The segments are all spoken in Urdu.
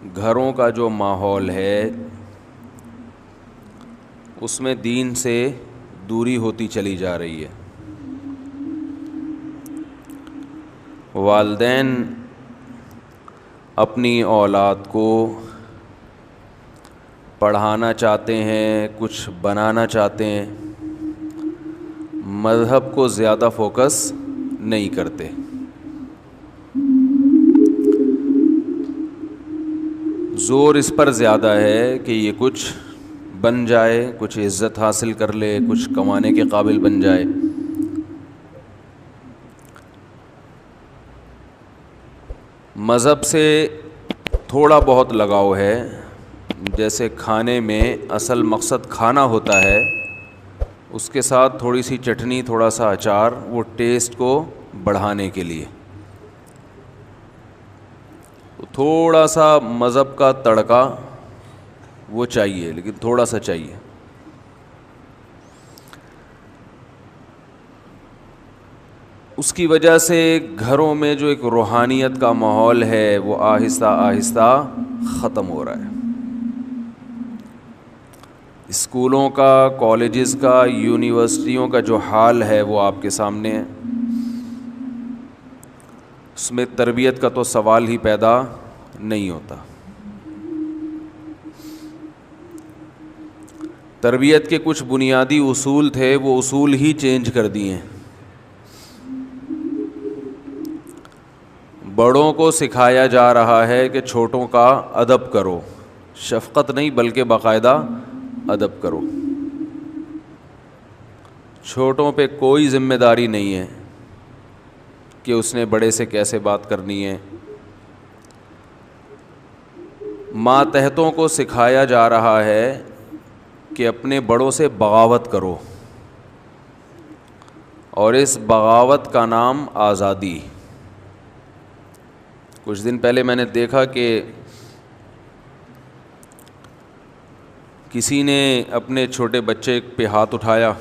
گھروں کا جو ماحول ہے اس میں دین سے دوری ہوتی چلی جا رہی ہے. والدین اپنی اولاد کو پڑھانا چاہتے ہیں, کچھ بنانا چاہتے ہیں, مذہب کو زیادہ فوکس نہیں کرتے. زور اس پر زیادہ ہے کہ یہ کچھ بن جائے, کچھ عزت حاصل کر لے, کچھ کمانے کے قابل بن جائے. مذہب سے تھوڑا بہت لگاؤ ہے, جیسے کھانے میں اصل مقصد کھانا ہوتا ہے, اس کے ساتھ تھوڑی سی چٹنی, تھوڑا سا اچار, وہ ٹیسٹ کو بڑھانے کے لیے. تھوڑا سا مذہب کا تڑکا وہ چاہیے, لیکن تھوڑا سا چاہیے. اس کی وجہ سے گھروں میں جو ایک روحانیت کا ماحول ہے وہ آہستہ آہستہ ختم ہو رہا ہے. اسکولوں کا, کالجز کا, یونیورسٹیوں کا جو حال ہے وہ آپ کے سامنے ہے. اس میں تربیت کا تو سوال ہی پیدا نہیں ہوتا. تربیت کے کچھ بنیادی اصول تھے, وہ اصول ہی چینج کر دیے. بڑوں کو سکھایا جا رہا ہے کہ چھوٹوں کا ادب کرو, شفقت نہیں بلکہ باقاعدہ ادب کرو. چھوٹوں پہ کوئی ذمہ داری نہیں ہے کہ اس نے بڑے سے کیسے بات کرنی ہے. ماتحتوں کو سکھایا جا رہا ہے کہ اپنے بڑوں سے بغاوت کرو, اور اس بغاوت کا نام آزادی. کچھ دن پہلے میں نے دیکھا کہ کسی نے اپنے چھوٹے بچے پہ ہاتھ اٹھایا,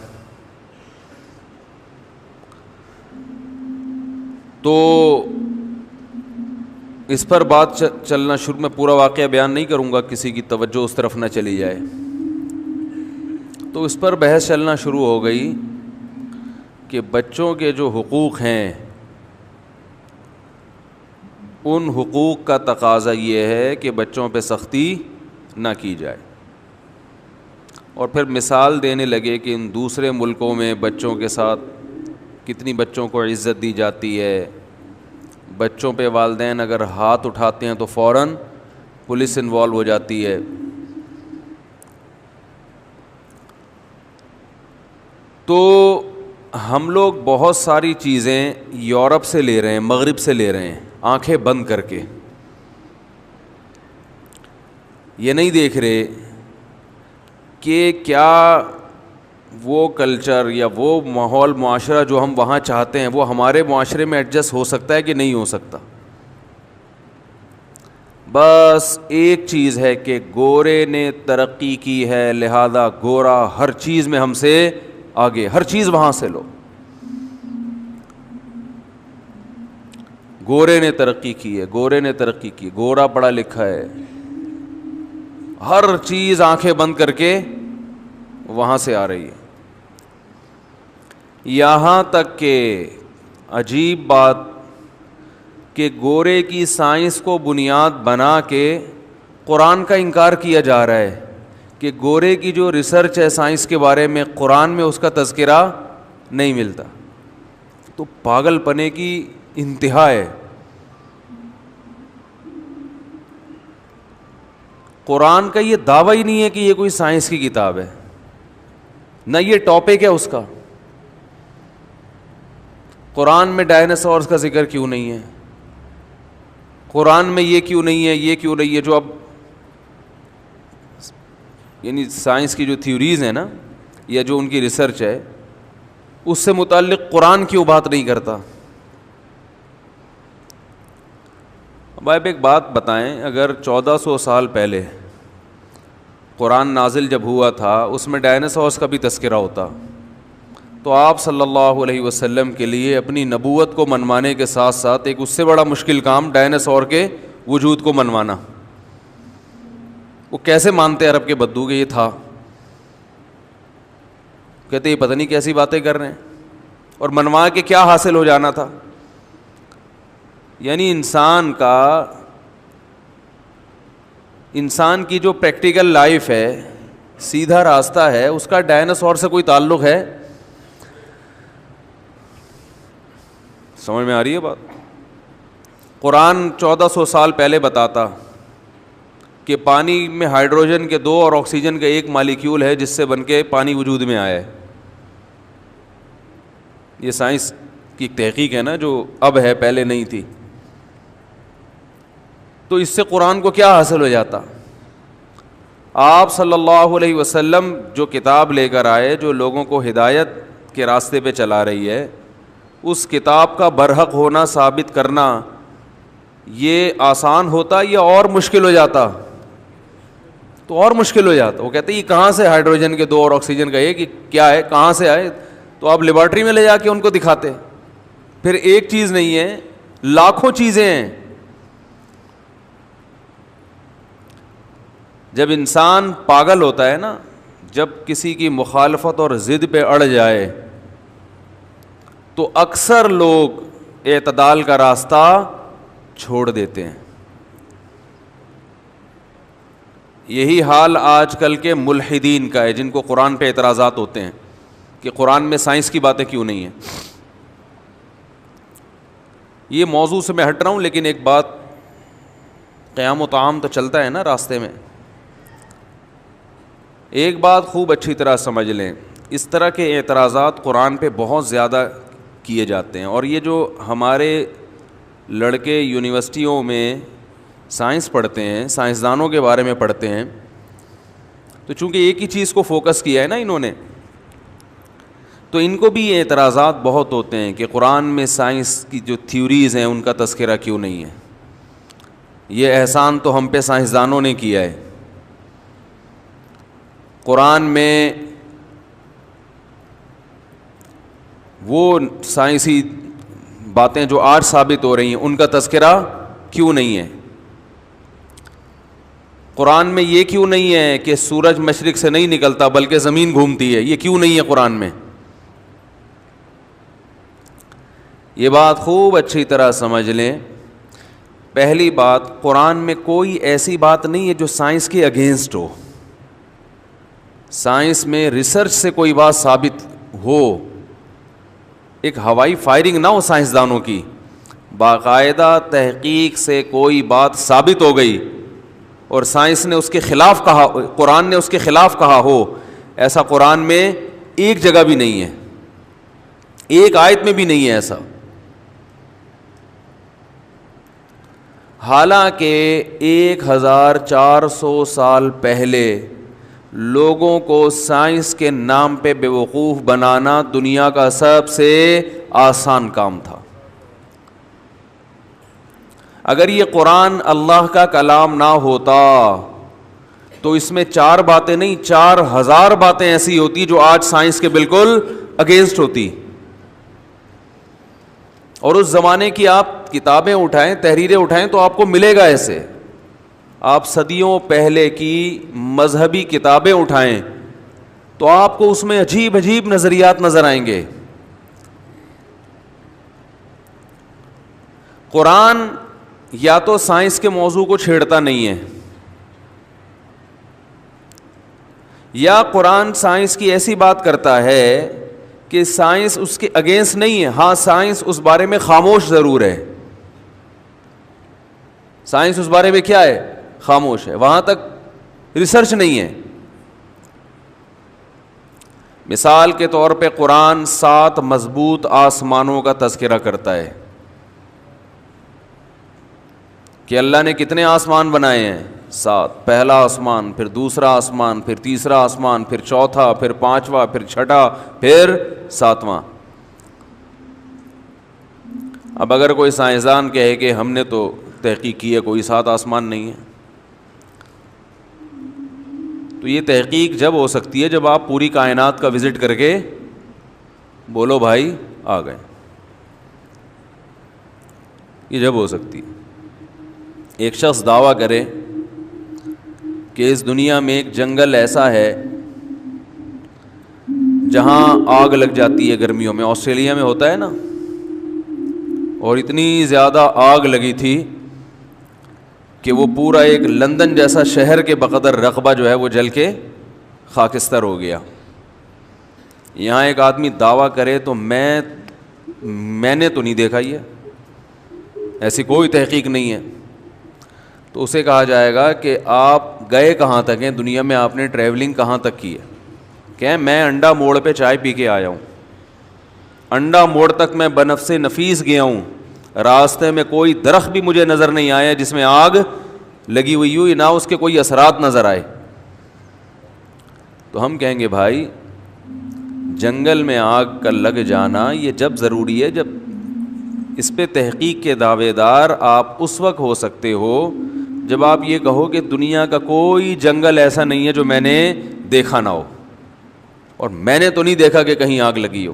تو اس پر بات چلنا شروع, میں پورا واقعہ بیان نہیں کروں گا, کسی کی توجہ اس طرف نہ چلی جائے. تو اس پر بحث چلنا شروع ہو گئی کہ بچوں کے جو حقوق ہیں ان حقوق کا تقاضا یہ ہے کہ بچوں پہ سختی نہ کی جائے. اور پھر مثال دینے لگے کہ ان دوسرے ملکوں میں بچوں کے ساتھ کتنی بچوں کو عزت دی جاتی ہے. بچوں پہ والدین اگر ہاتھ اٹھاتے ہیں تو فوراً پولیس انوالو ہو جاتی ہے. تو ہم لوگ بہت ساری چیزیں یورپ سے لے رہے ہیں, مغرب سے لے رہے ہیں, آنکھیں بند کر کے. یہ نہیں دیکھ رہے کہ کیا وہ کلچر یا وہ ماحول, معاشرہ جو ہم وہاں چاہتے ہیں وہ ہمارے معاشرے میں ایڈجسٹ ہو سکتا ہے کہ نہیں ہو سکتا. بس ایک چیز ہے کہ گورے نے ترقی کی ہے, لہذا گورا ہر چیز میں ہم سے آگے, ہر چیز وہاں سے لو. گورے نے ترقی کی ہے, گورے نے ترقی کی, گورا پڑھا لکھا ہے, ہر چیز آنکھیں بند کر کے وہاں سے آ رہی ہے. یہاں تک کہ عجیب بات کہ گورے کی سائنس کو بنیاد بنا کے قرآن کا انکار کیا جا رہا ہے کہ گورے کی جو ریسرچ ہے سائنس کے بارے میں, قرآن میں اس کا تذکرہ نہیں ملتا. تو پاگل پنے کی انتہا ہے. قرآن کا یہ دعویٰ ہی نہیں ہے کہ یہ کوئی سائنس کی کتاب ہے, نہ یہ ٹاپک ہے اس کا. قرآن میں ڈائناسورس کا ذکر کیوں نہیں ہے, قرآن میں یہ کیوں نہیں ہے, یہ کیوں نہیں ہے, جو اب یعنی سائنس کی جو تھیوریز ہیں نا, یا جو ان کی ریسرچ ہے, اس سے متعلق قرآن کیوں بات نہیں کرتا. اب آپ ایک بات بتائیں, اگر 1400 سال پہلے قرآن نازل جب ہوا تھا اس میں ڈائناسورس کا بھی تذکرہ ہوتا, تو آپ صلی اللہ علیہ وسلم کے لیے اپنی نبوت کو منوانے کے ساتھ ساتھ ایک اس سے بڑا مشکل کام ڈائناسور کے وجود کو منوانا. وہ کیسے مانتے عرب کے بدو کہ یہ تھا؟ کہتے یہ پتہ نہیں کیسی باتیں کر رہے ہیں، اور منوا کے کیا حاصل ہو جانا تھا. یعنی انسان کی جو پریکٹیکل لائف ہے، سیدھا راستہ ہے، اس کا ڈائناسور سے کوئی تعلق ہے؟ سمجھ میں آ رہی ہے بات؟ قرآن 1400 سال پہلے بتاتا کہ پانی میں ہائیڈروجن کے 2 اور آکسیجن کا 1 مالیکیول ہے جس سے بن کے پانی وجود میں آیا ہے. یہ سائنس کی تحقیق ہے نا، جو اب ہے، پہلے نہیں تھی. تو اس سے قرآن کو کیا حاصل ہو جاتا؟ آپ صلی اللہ علیہ وسلم جو کتاب لے کر آئے، جو لوگوں کو ہدایت کے راستے پہ چلا رہی ہے، اس کتاب کا برحق ہونا ثابت کرنا یہ آسان ہوتا یا اور مشکل ہو جاتا؟ تو اور مشکل ہو جاتا. وہ کہتے ہیں یہ کہاں سے ہائیڈروجن کے 2 اور آکسیجن کا 1 کہ کیا ہے، کہاں سے آئے؟ تو آپ لیبارٹری میں لے جا کے ان کو دکھاتے. پھر ایک چیز نہیں ہے، لاکھوں چیزیں ہیں. جب انسان پاگل ہوتا ہے نا، جب کسی کی مخالفت اور ضد پہ اڑ جائے تو اکثر لوگ اعتدال کا راستہ چھوڑ دیتے ہیں. یہی حال آج کل کے ملحدین کا ہے، جن کو قرآن پہ اعتراضات ہوتے ہیں کہ قرآن میں سائنس کی باتیں کیوں نہیں ہیں. یہ موضوع سے میں ہٹ رہا ہوں، لیکن ایک بات، قیام و طعام تو چلتا ہے نا راستے میں. ایک بات خوب اچھی طرح سمجھ لیں، اس طرح کے اعتراضات قرآن پہ بہت زیادہ کیے جاتے ہیں. اور یہ جو ہمارے لڑکے یونیورسٹیوں میں سائنس پڑھتے ہیں، سائنسدانوں کے بارے میں پڑھتے ہیں، تو چونکہ ایک ہی چیز کو فوکس کیا ہے نا انہوں نے، تو ان کو بھی یہ اعتراضات بہت ہوتے ہیں کہ قرآن میں سائنس کی جو تھیوریز ہیں ان کا تذکرہ کیوں نہیں ہے. یہ احسان تو ہم پہ سائنسدانوں نے کیا ہے. قرآن میں وہ سائنسی باتیں جو آج ثابت ہو رہی ہیں ان کا تذکرہ کیوں نہیں ہے. قرآن میں یہ کیوں نہیں ہے کہ سورج مشرق سے نہیں نکلتا بلکہ زمین گھومتی ہے، یہ کیوں نہیں ہے قرآن میں؟ یہ بات خوب اچھی طرح سمجھ لیں. پہلی بات، قرآن میں کوئی ایسی بات نہیں ہے جو سائنس کے اگینسٹ ہو. سائنس میں ریسرچ سے کوئی بات ثابت ہو، ایک ہوائی فائرنگ نہ ہو سائنسدانوں کی، باقاعدہ تحقیق سے کوئی بات ثابت ہو گئی اور سائنس نے اس کے خلاف کہا، قرآن نے اس کے خلاف کہا ہو، ایسا قرآن میں ایک جگہ بھی نہیں ہے، ایک آیت میں بھی نہیں ہے ایسا. حالانکہ 1400 سال پہلے لوگوں کو سائنس کے نام پہ بیوقوف بنانا دنیا کا سب سے آسان کام تھا. اگر یہ قرآن اللہ کا کلام نہ ہوتا تو اس میں 4 باتیں نہیں 4000 باتیں ایسی ہوتی جو آج سائنس کے بالکل اگینسٹ ہوتی. اور اس زمانے کی آپ کتابیں اٹھائیں، تحریریں اٹھائیں تو آپ کو ملے گا ایسے. آپ صدیوں پہلے کی مذہبی کتابیں اٹھائیں تو آپ کو اس میں عجیب عجیب نظریات نظر آئیں گے. قرآن یا تو سائنس کے موضوع کو چھیڑتا نہیں ہے، یا قرآن سائنس کی ایسی بات کرتا ہے کہ سائنس اس کے اگینسٹ نہیں ہے. ہاں، سائنس اس بارے میں خاموش ضرور ہے. سائنس اس بارے میں کیا ہے؟ خاموش ہے، وہاں تک ریسرچ نہیں ہے. مثال کے طور پہ قرآن 7 مضبوط آسمانوں کا تذکرہ کرتا ہے کہ اللہ نے کتنے آسمان بنائے ہیں؟ 7. پہلا آسمان، پھر دوسرا آسمان، پھر تیسرا آسمان، پھر چوتھا، پھر 5واں، پھر 6واں، پھر 7واں. اب اگر کوئی سائنسدان کہے کہ ہم نے تو تحقیق کی ہے کوئی 7 آسمان نہیں ہے، تو یہ تحقیق جب ہو سکتی ہے جب آپ پوری کائنات کا وزٹ کر کے بولو بھائی آ گئے. یہ جب ہو سکتی ہے. ایک شخص دعویٰ کرے کہ اس دنیا میں ایک جنگل ایسا ہے جہاں آگ لگ جاتی ہے گرمیوں میں. آسٹریلیا میں ہوتا ہے نا, اور اتنی زیادہ آگ لگی تھی کہ وہ پورا ایک لندن جیسا شہر کے بقدر رقبہ جو ہے وہ جل کے خاکستر ہو گیا. یہاں ایک آدمی دعویٰ کرے تو میں نے تو نہیں دیکھا, یہ ایسی کوئی تحقیق نہیں ہے, تو اسے کہا جائے گا کہ آپ گئے کہاں تک ہیں دنیا میں, آپ نے ٹریولنگ کہاں تک کی ہے؟ کہ میں انڈا موڑ پہ چائے پی کے آیا ہوں, انڈا موڑ تک میں بنفس نفیس گیا ہوں, راستے میں کوئی درخت بھی مجھے نظر نہیں آیا جس میں آگ لگی ہوئی ہو, نہ اس کے کوئی اثرات نظر آئے. تو ہم کہیں گے بھائی جنگل میں آگ کا لگ جانا یہ جب ضروری ہے جب اس پہ تحقیق کے دعوے دار آپ اس وقت ہو سکتے ہو جب آپ یہ کہو کہ دنیا کا کوئی جنگل ایسا نہیں ہے جو میں نے دیکھا نہ ہو, اور میں نے تو نہیں دیکھا کہ کہیں آگ لگی ہو.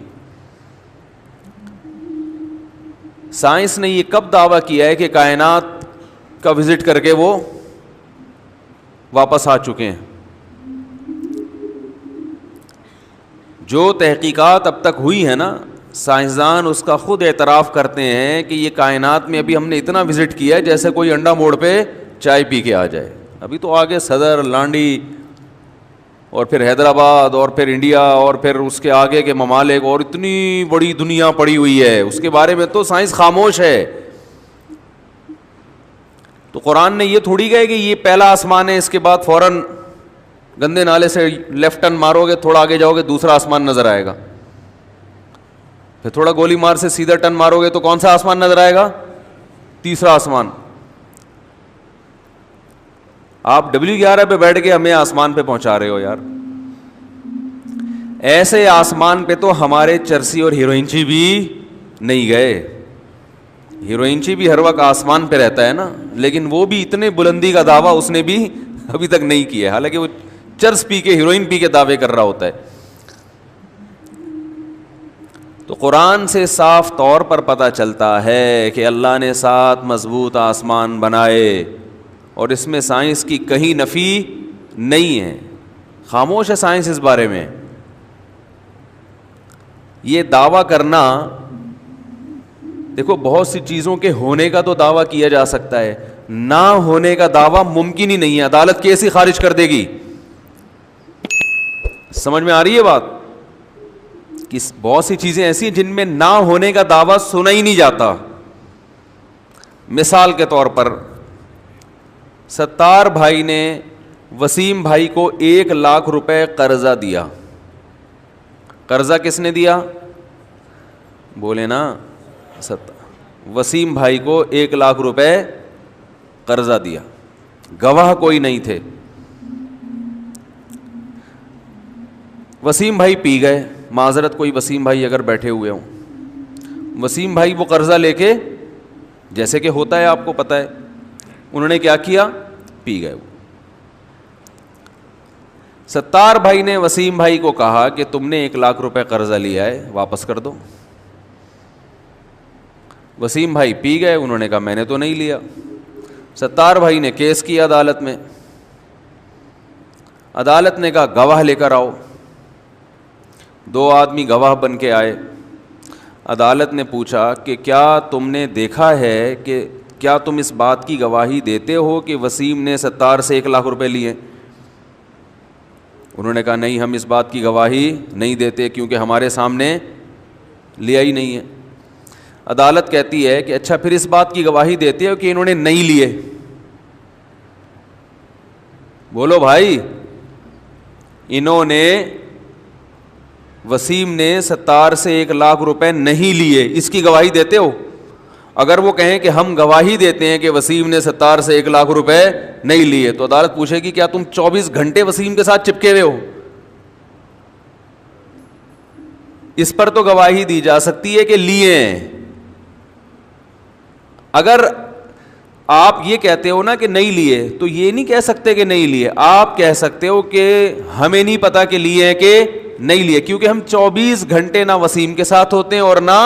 سائنس نے یہ کب دعویٰ کیا ہے کہ کائنات کا وزٹ کر کے وہ واپس آ چکے ہیں؟ جو تحقیقات اب تک ہوئی ہیں نا, سائنسدان اس کا خود اعتراف کرتے ہیں کہ یہ کائنات میں ابھی ہم نے اتنا وزٹ کیا ہے جیسے کوئی انڈا موڑ پہ چائے پی کے آ جائے. ابھی تو آگے صدر, لانڈی, اور پھر حیدرآباد, اور پھر انڈیا, اور پھر اس کے آگے کے ممالک, اور اتنی بڑی دنیا پڑی ہوئی ہے, اس کے بارے میں تو سائنس خاموش ہے. تو قرآن نے یہ تھوڑی کہا کہ یہ پہلا آسمان ہے, اس کے بعد فوراً گندے نالے سے لیفٹ ٹرن مارو گے, تھوڑا آگے جاؤ گے دوسرا آسمان نظر آئے گا, پھر تھوڑا گولی مار سے سیدھا ٹرن مارو گے تو کون سا آسمان نظر آئے گا؟ تیسرا آسمان. آپ W11 پہ بیٹھ کے ہمیں آسمان پہ پہنچا رہے ہو یار. ایسے آسمان پہ تو ہمارے چرسی اور ہیروئنچی بھی نہیں گئے. ہیروئنچی بھی ہر وقت آسمان پہ رہتا ہے نا, لیکن وہ بھی اتنے بلندی کا دعویٰ اس نے بھی ابھی تک نہیں کیا, حالانکہ وہ چرس پی کے, ہیروئن پی کے دعوے کر رہا ہوتا ہے. تو قرآن سے صاف طور پر پتہ چلتا ہے کہ اللہ نے 7 مضبوط آسمان بنائے, اور اس میں سائنس کی کہیں نفی نہیں ہے. خاموش ہے سائنس اس بارے میں. یہ دعویٰ کرنا, دیکھو بہت سی چیزوں کے ہونے کا تو دعویٰ کیا جا سکتا ہے, نہ ہونے کا دعویٰ ممکن ہی نہیں ہے. عدالت کیس ہی خارج کر دے گی. سمجھ میں آ رہی ہے بات؟ کہ بہت سی چیزیں ایسی ہیں جن میں نہ ہونے کا دعویٰ سنا ہی نہیں جاتا. مثال کے طور پر ستار بھائی نے وسیم بھائی کو 1 لاکھ روپے قرضہ دیا. قرضہ کس نے دیا؟ بولے نا, وسیم بھائی کو 1 لاکھ روپے قرضہ دیا. گواہ کوئی نہیں تھے. وسیم بھائی پی گئے, معذرت کوئی وسیم بھائی اگر بیٹھے ہوئے ہوں, وسیم بھائی وہ قرضہ لے کے, جیسے کہ ہوتا ہے آپ کو پتہ ہے, انہوں نے کیا کیا؟ پی گئے. ستار بھائی نے وسیم بھائی کو کہا کہ تم نے 1 لاکھ روپے قرضہ لیا ہے, واپس کر دو. وسیم بھائی پی گئے, انہوں نے کہا میں نے تو نہیں لیا. ستار بھائی نے کیس کیا عدالت میں. عدالت نے کہا گواہ لے کر آؤ. 2 آدمی گواہ بن کے آئے. عدالت نے پوچھا کہ کیا تم نے دیکھا ہے, کہ کیا تم اس بات کی گواہی دیتے ہو کہ وسیم نے ستار سے 1 لاکھ روپے لیے؟ انہوں نے کہا نہیں, ہم اس بات کی گواہی نہیں دیتے کیونکہ ہمارے سامنے لیا ہی نہیں ہے. عدالت کہتی ہے کہ اچھا پھر اس بات کی گواہی دیتے ہو کہ انہوں نے نہیں لیے؟ بولو بھائی, انہوں نے, وسیم نے ستار سے 1 لاکھ روپے نہیں لیے, اس کی گواہی دیتے ہو؟ اگر وہ کہیں کہ ہم گواہی دیتے ہیں کہ وسیم نے ستار سے 1 لاکھ روپے نہیں لیے, تو عدالت پوچھے گی کیا تم 24 گھنٹے وسیم کے ساتھ چپکے ہوئے ہو؟ اس پر تو گواہی دی جا سکتی ہے کہ لیے ہیں. اگر آپ یہ کہتے ہو نا کہ نہیں لیے, تو یہ نہیں کہہ سکتے کہ نہیں لیے, آپ کہہ سکتے ہو کہ ہمیں نہیں پتا کہ لیے ہیں کہ نہیں لیے, کیونکہ ہم 24 گھنٹے نہ وسیم کے ساتھ ہوتے ہیں اور نہ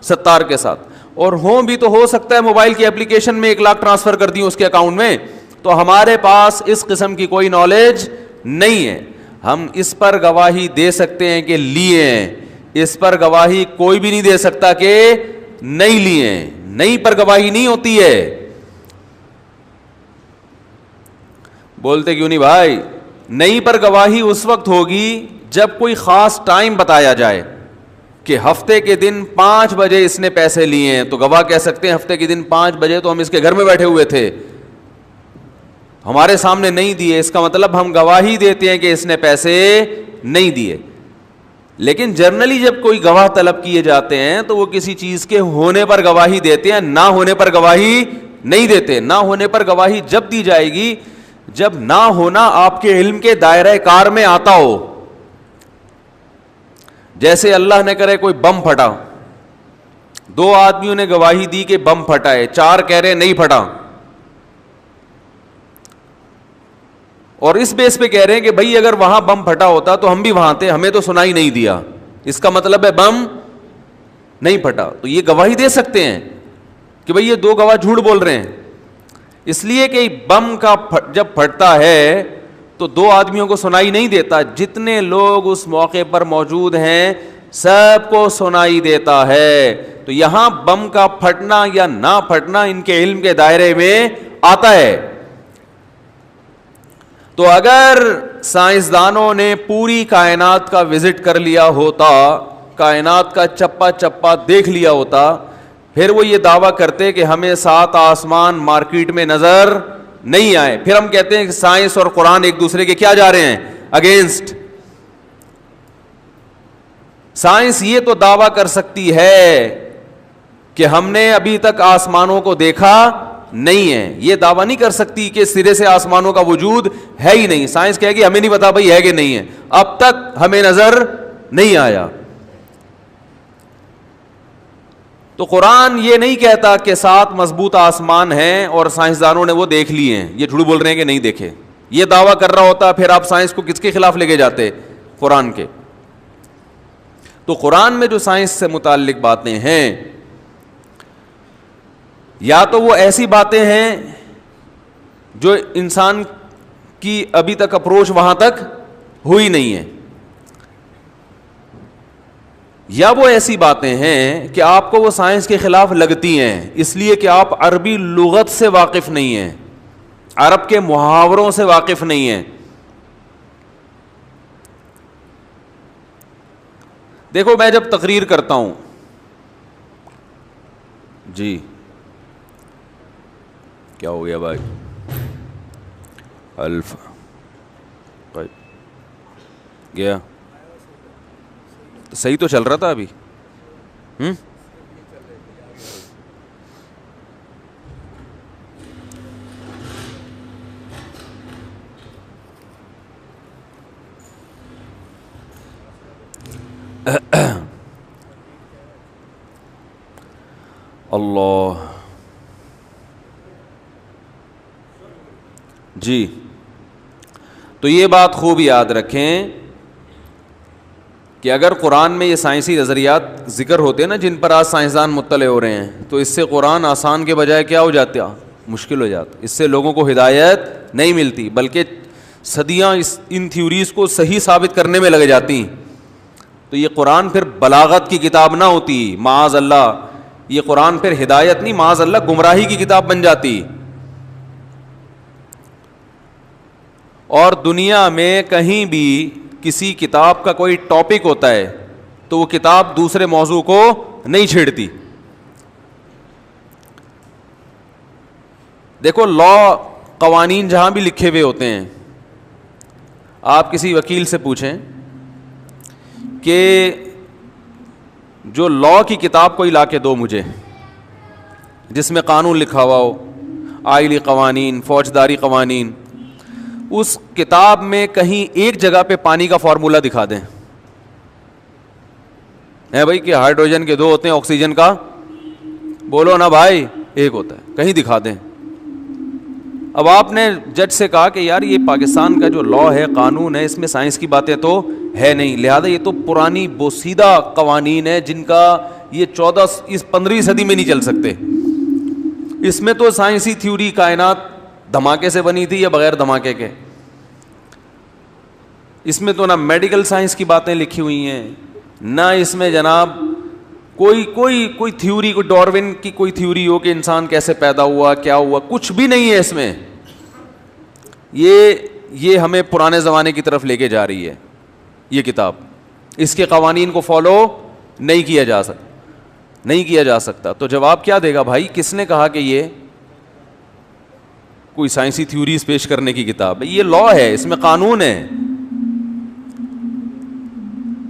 ستار کے ساتھ. اور ہوں بھی تو ہو سکتا ہے موبائل کی اپلیکیشن میں 1 لاکھ ٹرانسفر کر دی اس کے اکاؤنٹ میں, تو ہمارے پاس اس قسم کی کوئی نالج نہیں ہے. ہم اس پر گواہی دے سکتے ہیں کہ لیے ہیں, اس پر گواہی کوئی بھی نہیں دے سکتا کہ نہیں لیے ہیں. نہیں پر گواہی نہیں ہوتی ہے. بولتے کیوں نہیں بھائی؟ نہیں پر گواہی اس وقت ہوگی جب کوئی خاص ٹائم بتایا جائے کہ ہفتے کے دن 5 بجے اس نے پیسے لیے ہیں, تو گواہ کہہ سکتے ہیں ہفتے کے دن 5 بجے تو ہم اس کے گھر میں بیٹھے ہوئے تھے, ہمارے سامنے نہیں دیے, اس کا مطلب ہم گواہی دیتے ہیں کہ اس نے پیسے نہیں دیے. لیکن جنرلی جب کوئی گواہ طلب کیے جاتے ہیں تو وہ کسی چیز کے ہونے پر گواہی دیتے ہیں, نہ ہونے پر گواہی نہیں دیتے. نہ ہونے پر گواہی جب دی جائے گی جب نہ ہونا آپ کے علم کے دائرہ کار میں آتا ہو. جیسے اللہ نے کرے کوئی بم پھٹا, 2 آدمیوں نے گواہی دی کہ بم پھٹا ہے, 4 کہہ رہے نہیں پھٹا, اور اس بیس پہ کہہ رہے ہیں کہ بھائی اگر وہاں بم پھٹا ہوتا تو ہم بھی وہاں تھے, ہمیں تو سنائی نہیں دیا, اس کا مطلب ہے بم نہیں پھٹا. تو یہ گواہی دے سکتے ہیں کہ بھائی یہ 2 گواہ جھوٹ بول رہے ہیں, اس لیے کہ بم کا جب پھٹتا ہے تو 2 آدمیوں کو سنائی نہیں دیتا, جتنے لوگ اس موقع پر موجود ہیں سب کو سنائی دیتا ہے. تو یہاں بم کا پھٹنا یا نہ پھٹنا ان کے علم کے دائرے میں آتا ہے. تو اگر سائنسدانوں نے پوری کائنات کا وزٹ کر لیا ہوتا, کائنات کا چپا چپا دیکھ لیا ہوتا, پھر وہ یہ دعویٰ کرتے کہ ہمیں 7 آسمان مارکیٹ میں نظر نہیں آئے. پھر ہم کہتے ہیں کہ سائنس اور قرآن ایک دوسرے کے کیا جا رہے ہیں, اگینسٹ. سائنس یہ تو دعویٰ کر سکتی ہے کہ ہم نے ابھی تک آسمانوں کو دیکھا نہیں ہے, یہ دعویٰ نہیں کر سکتی کہ سرے سے آسمانوں کا وجود ہے ہی نہیں. سائنس کہے گی ہمیں نہیں پتا بھائی ہے کہ نہیں ہے, اب تک ہمیں نظر نہیں آیا. تو قرآن یہ نہیں کہتا کہ 7 مضبوط آسمان ہیں اور سائنسدانوں نے وہ دیکھ لیے ہیں, یہ جھوٹ بول رہے ہیں کہ نہیں دیکھے. یہ دعویٰ کر رہا ہوتا پھر آپ سائنس کو کس کے خلاف لے کے جاتے؟ قرآن کے. تو قرآن میں جو سائنس سے متعلق باتیں ہیں یا تو وہ ایسی باتیں ہیں جو انسان کی ابھی تک اپروچ وہاں تک ہوئی نہیں ہے, یا وہ ایسی باتیں ہیں کہ آپ کو وہ سائنس کے خلاف لگتی ہیں اس لیے کہ آپ عربی لغت سے واقف نہیں ہیں, عرب کے محاوروں سے واقف نہیں ہیں. دیکھو میں جب تقریر کرتا ہوں, جی کیا ہو گیا بھائی, الف بھائی گیا صحیح تو چل رہا تھا ابھی. اللہ جی, تو یہ بات خوب یاد رکھیں کہ اگر قرآن میں یہ سائنسی نظریات ذکر ہوتے ہیں نا جن پر آج سائنسدان مطلع ہو رہے ہیں, تو اس سے قرآن آسان کے بجائے کیا ہو جاتا, مشکل ہو جاتا. اس سے لوگوں کو ہدایت نہیں ملتی بلکہ صدیاں ان تھیوریز کو صحیح ثابت کرنے میں لگ جاتی. تو یہ قرآن پھر بلاغت کی کتاب نہ ہوتی, معاذ اللہ. یہ قرآن پھر ہدایت نہیں, معاذ اللہ گمراہی کی کتاب بن جاتی. اور دنیا میں کہیں بھی کسی کتاب کا کوئی ٹاپک ہوتا ہے تو وہ کتاب دوسرے موضوع کو نہیں چھیڑتی. دیکھو لا قوانین جہاں بھی لکھے ہوئے ہوتے ہیں, آپ کسی وکیل سے پوچھیں کہ جو لا کی کتاب کوئی لا کے دو مجھے جس میں قانون لکھا ہوا ہو, آئلی قوانین, فوجداری قوانین, اس کتاب میں کہیں ایک جگہ پہ پانی کا فارمولا دکھا دیں. ہے بھائی کہ ہائیڈروجن کے 2 ہوتے ہیں, آکسیجن کا بولو نا بھائی ایک ہوتا ہے, کہیں دکھا دیں. اب آپ نے جج سے کہا کہ یار یہ پاکستان کا جو لا ہے, قانون ہے, اس میں سائنس کی باتیں تو ہے نہیں, لہذا یہ تو پرانی بوسیدہ قوانین ہے جن کا یہ 15ویں صدی میں نہیں چل سکتے, اس میں تو سائنسی تھیوری کائنات دھماکے سے بنی تھی یا بغیر دھماکے کے؟ اس میں تو نہ میڈیکل سائنس کی باتیں لکھی ہوئی ہیں، نہ اس میں جناب کوئی تھیوری، کوئی ڈارون کی کوئی تھیوری ہو کہ انسان کیسے پیدا ہوا، کیا ہوا، کچھ بھی نہیں ہے اس میں. یہ ہمیں پرانے زمانے کی طرف لے کے جا رہی ہے یہ کتاب. اس کے قوانین کو فالو نہیں کیا جا سکتا. تو جواب کیا دے گا بھائی؟ کس نے کہا کہ یہ کوئی سائنسی تھیوریز پیش کرنے کی کتاب ہے؟ یہ لا ہے، اس میں قانون ہے.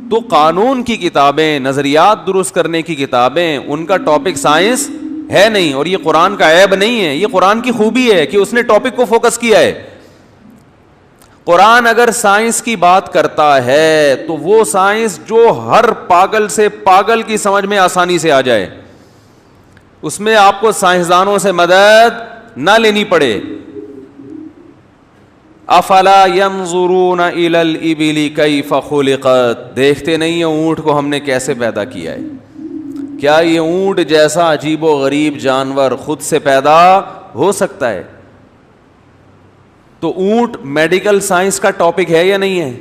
تو قانون کی کتابیں، نظریات درست کرنے کی کتابیں، ان کا ٹاپک سائنس ہے نہیں. اور یہ قرآن کا عیب نہیں ہے، یہ قرآن کی خوبی ہے کہ اس نے ٹاپک کو فوکس کیا ہے. قرآن اگر سائنس کی بات کرتا ہے تو وہ سائنس جو ہر پاگل سے پاگل کی سمجھ میں آسانی سے آ جائے، اس میں آپ کو سائنسدانوں سے مدد نہ لینی پڑے. افلا ينظرون الى الابل كيف خلقت، دیکھتے نہیں ہیں اونٹ کو ہم نے کیسے پیدا کیا ہے. کیا یہ اونٹ جیسا عجیب و غریب جانور خود سے پیدا ہو سکتا ہے؟ تو اونٹ میڈیکل سائنس کا ٹاپک ہے یا نہیں ہے؟